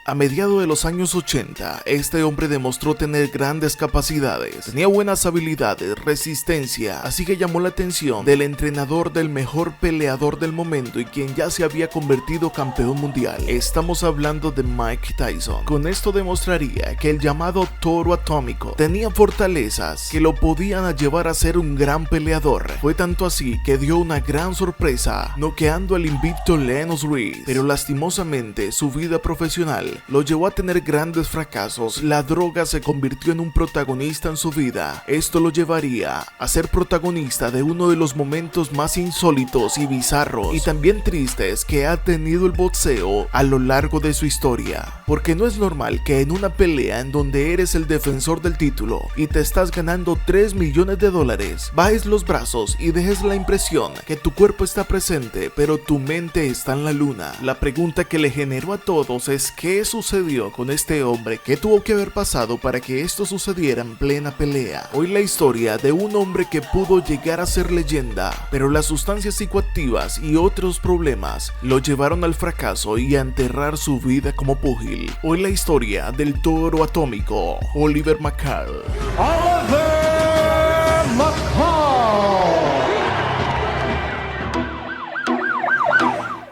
A mediados de los años 80, este hombre demostró tener grandes capacidades, tenía buenas habilidades, resistencia, así que llamó la atención del entrenador del mejor peleador del momento y quien ya se había convertido campeón mundial. Estamos hablando de Mike Tyson. Con esto demostraría que el llamado toro atómico tenía fortalezas que lo podían llevar a ser un gran peleador. Fue tanto así que dio una gran sorpresa, noqueando al invicto Lennox Lewis, pero lastimosamente su vida profesional lo llevó a tener grandes fracasos. La droga se convirtió en un protagonista en su vida. Esto lo llevaría a ser protagonista de uno de los momentos más insólitos y bizarros y también tristes que ha tenido el boxeo a lo largo de su historia. Porque no es normal que en una pelea en donde eres el defensor del título y te estás ganando $3 millones, bajes los brazos y dejes la impresión que tu cuerpo está presente pero tu mente está en la luna. La pregunta que le generó a todos es ¿qué sucedió con este hombre? ¿Qué tuvo que haber pasado para que esto sucediera en plena pelea? Hoy la historia de un hombre que pudo llegar a ser leyenda, pero las sustancias psicoactivas y otros problemas lo llevaron al fracaso y a enterrar su vida como púgil. Hoy la historia del toro atómico, Oliver McCall. Oliver McCall.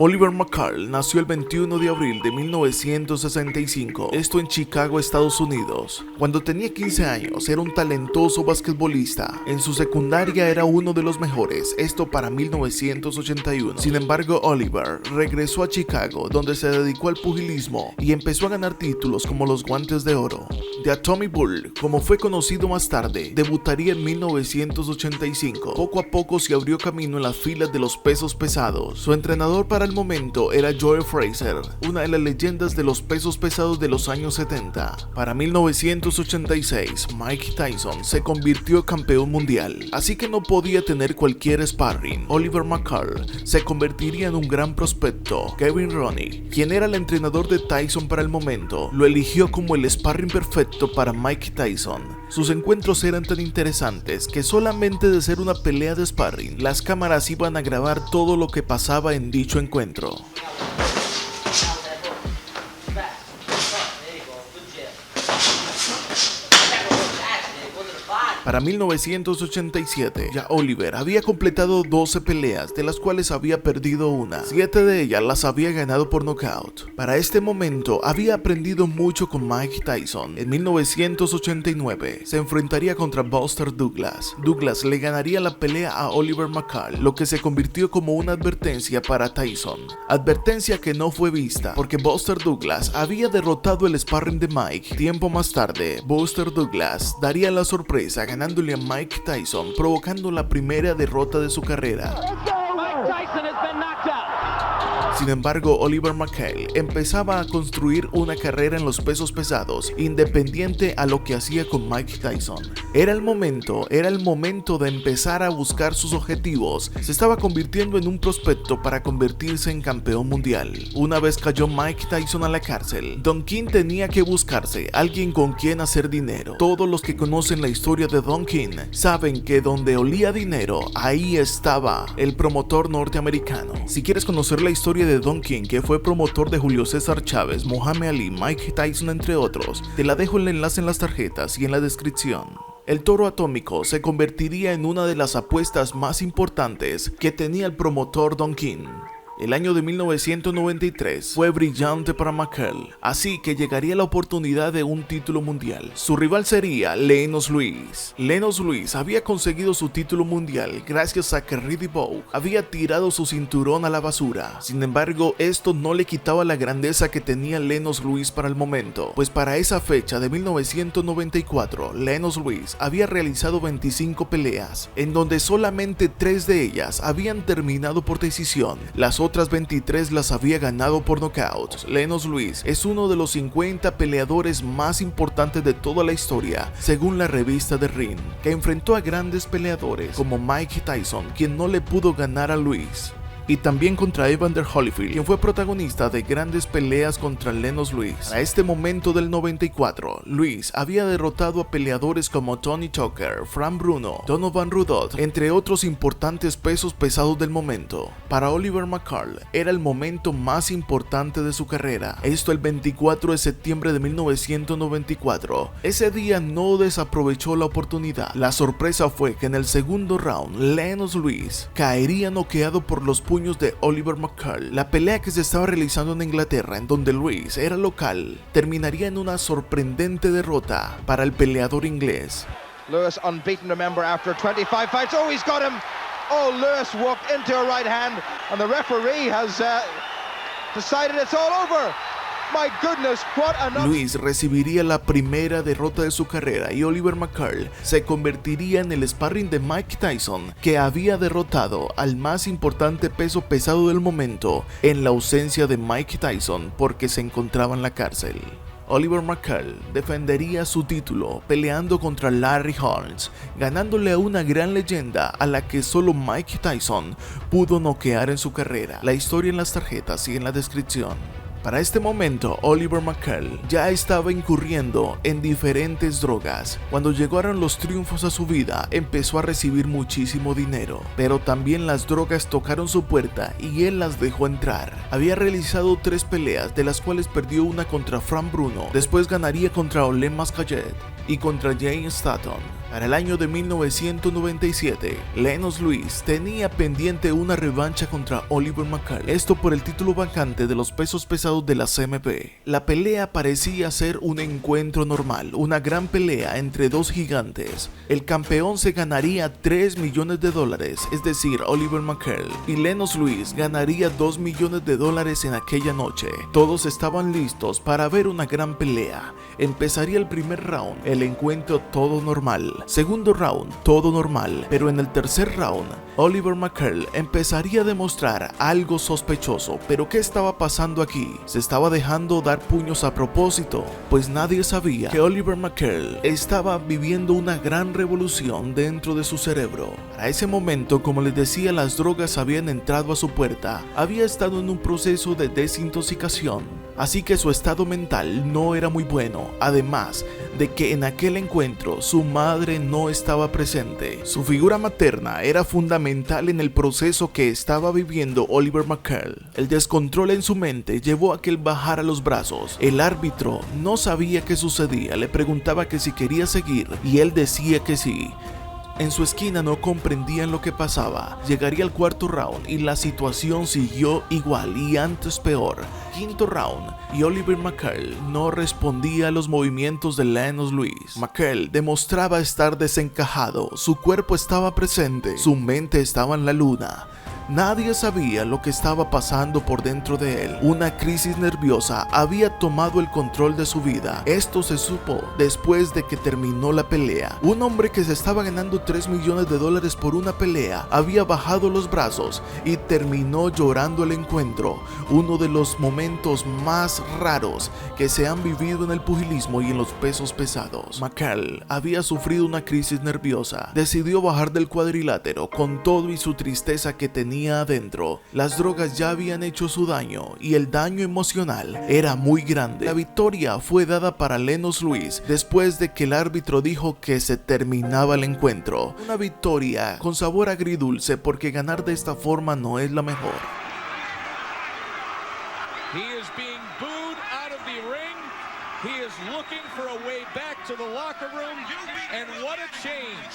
Oliver McCall nació el 21 de abril de 1965, esto en Chicago, Estados Unidos. Cuando tenía 15 años era un talentoso basquetbolista. En su secundaria era uno de los mejores, esto para 1981. Sin embargo, Oliver regresó a Chicago, donde se dedicó al pugilismo y empezó a ganar títulos como los Guantes de Oro. The Atomic Bull, como fue conocido más tarde, debutaría en 1985. Poco a poco se abrió camino en las filas de los pesos pesados. Su entrenador para el momento era Joe Frazier, una de las leyendas de los pesos pesados de los años 70. Para 1986, Mike Tyson se convirtió campeón mundial, así que no podía tener cualquier sparring. Oliver McCall se convertiría en un gran prospecto. Kevin Rooney, quien era el entrenador de Tyson para el momento, lo eligió como el sparring perfecto para Mike Tyson. Sus encuentros eran tan interesantes que solamente de ser una pelea de sparring, las cámaras iban a grabar todo lo que pasaba en dicho encuentro. Para 1987, ya Oliver había completado 12 peleas, de las cuales había perdido una. 7 de ellas las había ganado por nocaut. Para este momento, había aprendido mucho con Mike Tyson. En 1989, se enfrentaría contra Buster Douglas. Douglas le ganaría la pelea a Oliver McCall, lo que se convirtió como una advertencia para Tyson. Advertencia que no fue vista, porque Buster Douglas había derrotado el sparring de Mike. Tiempo más tarde, Buster Douglas daría la sorpresa ganándole a Mike Tyson, provocando la primera derrota de su carrera. Sin embargo, Oliver McCall empezaba a construir una carrera en los pesos pesados, independiente a lo que hacía con Mike Tyson. Era el momento de empezar a buscar sus objetivos. Se estaba convirtiendo en un prospecto para convertirse en campeón mundial. Una vez cayó Mike Tyson a la cárcel, Don King tenía que buscarse alguien con quien hacer dinero. Todos los que conocen la historia de Don King saben que donde olía dinero, ahí estaba el promotor norteamericano. Si quieres conocer la historia de Don King, que fue promotor de Julio César Chávez, Muhammad Ali, Mike Tyson, entre otros, te la dejo el enlace en las tarjetas y en la descripción. El toro atómico se convertiría en una de las apuestas más importantes que tenía el promotor Don King. El año de 1993 fue brillante para McCall, así que llegaría la oportunidad de un título mundial. Su rival sería Lennox Lewis. Lennox Lewis había conseguido su título mundial gracias a que Riddick Bowe había tirado su cinturón a la basura. Sin embargo, esto no le quitaba la grandeza que tenía Lennox Lewis para el momento, pues para esa fecha de 1994, Lennox Lewis había realizado 25 peleas, en donde solamente 3 de ellas habían terminado por decisión. Las otras 23 las había ganado por nocaut. Lennox Lewis es uno de los 50 peleadores más importantes de toda la historia, según la revista The Ring, que enfrentó a grandes peleadores como Mike Tyson, quien no le pudo ganar a Lewis. y también contra Evander Holyfield, quien fue protagonista de grandes peleas contra Lennox Lewis. A este momento del 94, Lewis había derrotado a peleadores como Tony Tucker, Frank Bruno, Donovan Rudolph, entre otros importantes pesos pesados del momento. Para Oliver McCall era el momento más importante de su carrera, esto el 24 de septiembre de 1994. Ese día no desaprovechó la oportunidad. La sorpresa fue que en el segundo round, Lennox Lewis caería noqueado por los puños de Oliver McCall. La pelea que se estaba realizando en Inglaterra, en donde Lewis era local, terminaría en una sorprendente derrota para el peleador inglés. Lewis unbeaten, remember, after 25 fights. Oh, he's got him! Oh, Lewis walked into a right hand, and the referee has decided it's all over. My goodness, what an... Lewis recibiría la primera derrota de su carrera y Oliver McCall se convertiría en el sparring de Mike Tyson, que había derrotado al más importante peso pesado del momento en la ausencia de Mike Tyson porque se encontraba en la cárcel. Oliver McCall defendería su título peleando contra Larry Holmes, ganándole a una gran leyenda a la que solo Mike Tyson pudo noquear en su carrera. La historia en las tarjetas y en la descripción. Para este momento, Oliver McCall ya estaba incurriendo en diferentes drogas. Cuando llegaron los triunfos a su vida, empezó a recibir muchísimo dinero, pero también las drogas tocaron su puerta y él las dejó entrar. Había realizado 3 peleas, de las cuales perdió una contra Frank Bruno, después ganaría contra Olen Mascayet y contra James Stanton. Para el año de 1997, Lennox Lewis tenía pendiente una revancha contra Oliver McCall, esto por el título vacante de los pesos pesados de la CMB. La pelea parecía ser un encuentro normal, una gran pelea entre dos gigantes. El campeón se ganaría $3 millones, es decir, Oliver McCall, y Lennox Lewis ganaría $2 millones en aquella noche. Todos estaban listos para ver una gran pelea. Empezaría el primer round, el encuentro todo normal. Segundo round, todo normal, pero en el tercer round, Oliver McCall empezaría a demostrar algo sospechoso. ¿Pero qué estaba pasando aquí? ¿Se estaba dejando dar puños a propósito? Pues nadie sabía que Oliver McCall estaba viviendo una gran revolución dentro de su cerebro. Para ese momento, como les decía, las drogas habían entrado a su puerta. Había estado en un proceso de desintoxicación, así que su estado mental no era muy bueno, además de que en aquel encuentro su madre no estaba presente. Su figura materna era fundamental en el proceso que estaba viviendo Oliver McCall. El descontrol en su mente llevó a que él bajara los brazos. El árbitro no sabía qué sucedía, le preguntaba que si quería seguir y él decía que sí. En su esquina no comprendían lo que pasaba. Llegaría al cuarto round y la situación siguió igual y antes peor. Quinto round y Oliver McCall no respondía a los movimientos de Lennox Lewis. McCall demostraba estar desencajado, su cuerpo estaba presente, su mente estaba en la luna. Nadie sabía lo que estaba pasando por dentro de él. Una crisis nerviosa había tomado el control de su vida. Esto se supo después de que terminó la pelea. Un hombre que se estaba ganando $3 millones por una pelea había bajado los brazos y terminó llorando el encuentro. Uno de los momentos más raros que se han vivido en el pugilismo y en los pesos pesados. McCall había sufrido una crisis nerviosa. Decidió bajar del cuadrilátero con todo y su tristeza que tenía adentro. Las drogas ya habían hecho su daño y el daño emocional era muy grande. La victoria fue dada para Lennox Lewis después de que el árbitro dijo que se terminaba el encuentro. Una victoria con sabor agridulce porque ganar de esta forma no es la mejor. He is being booed out of the ring. He is looking for a way back to the locker room, and what a change.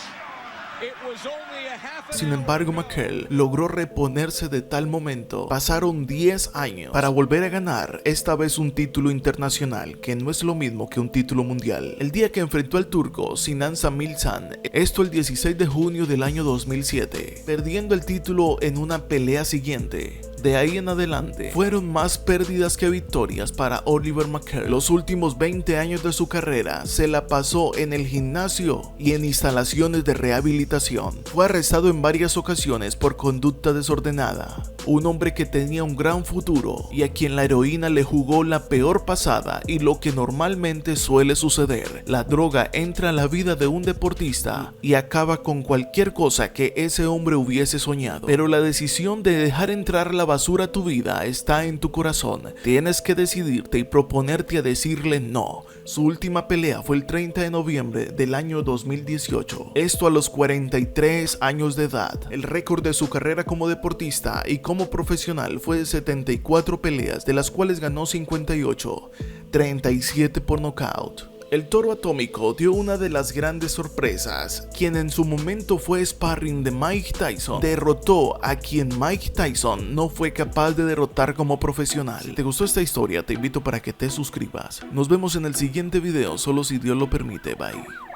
Sin embargo, McCall logró reponerse de tal momento. Pasaron 10 años para volver a ganar, esta vez un título internacional, que no es lo mismo que un título mundial. El día que enfrentó al turco Sinan Samilsan, esto el 16 de junio del año 2007, perdiendo el título en una pelea siguiente. De ahí en adelante, fueron más pérdidas que victorias para Oliver McCall. Los últimos 20 años de su carrera se la pasó en el gimnasio y en instalaciones de rehabilitación. Fue arrestado en varias ocasiones por conducta desordenada. Un hombre que tenía un gran futuro y a quien la heroína le jugó la peor pasada, y lo que normalmente suele suceder: la droga entra a la vida de un deportista y acaba con cualquier cosa que ese hombre hubiese soñado. Pero la decisión de dejar entrar la basura a tu vida está en tu corazón. Tienes que decidirte y proponerte a decirle no. Su última pelea fue el 30 de noviembre del año 2018. Esto a los 43 años de edad. El récord de su carrera como deportista y como profesional fue de 74 peleas, de las cuales ganó 58, 37 por nocaut. El Toro Atómico dio una de las grandes sorpresas, quien en su momento fue sparring de Mike Tyson. Derrotó a quien Mike Tyson no fue capaz de derrotar como profesional. Si te gustó esta historia, te invito para que te suscribas. Nos vemos en el siguiente video, solo si Dios lo permite. Bye.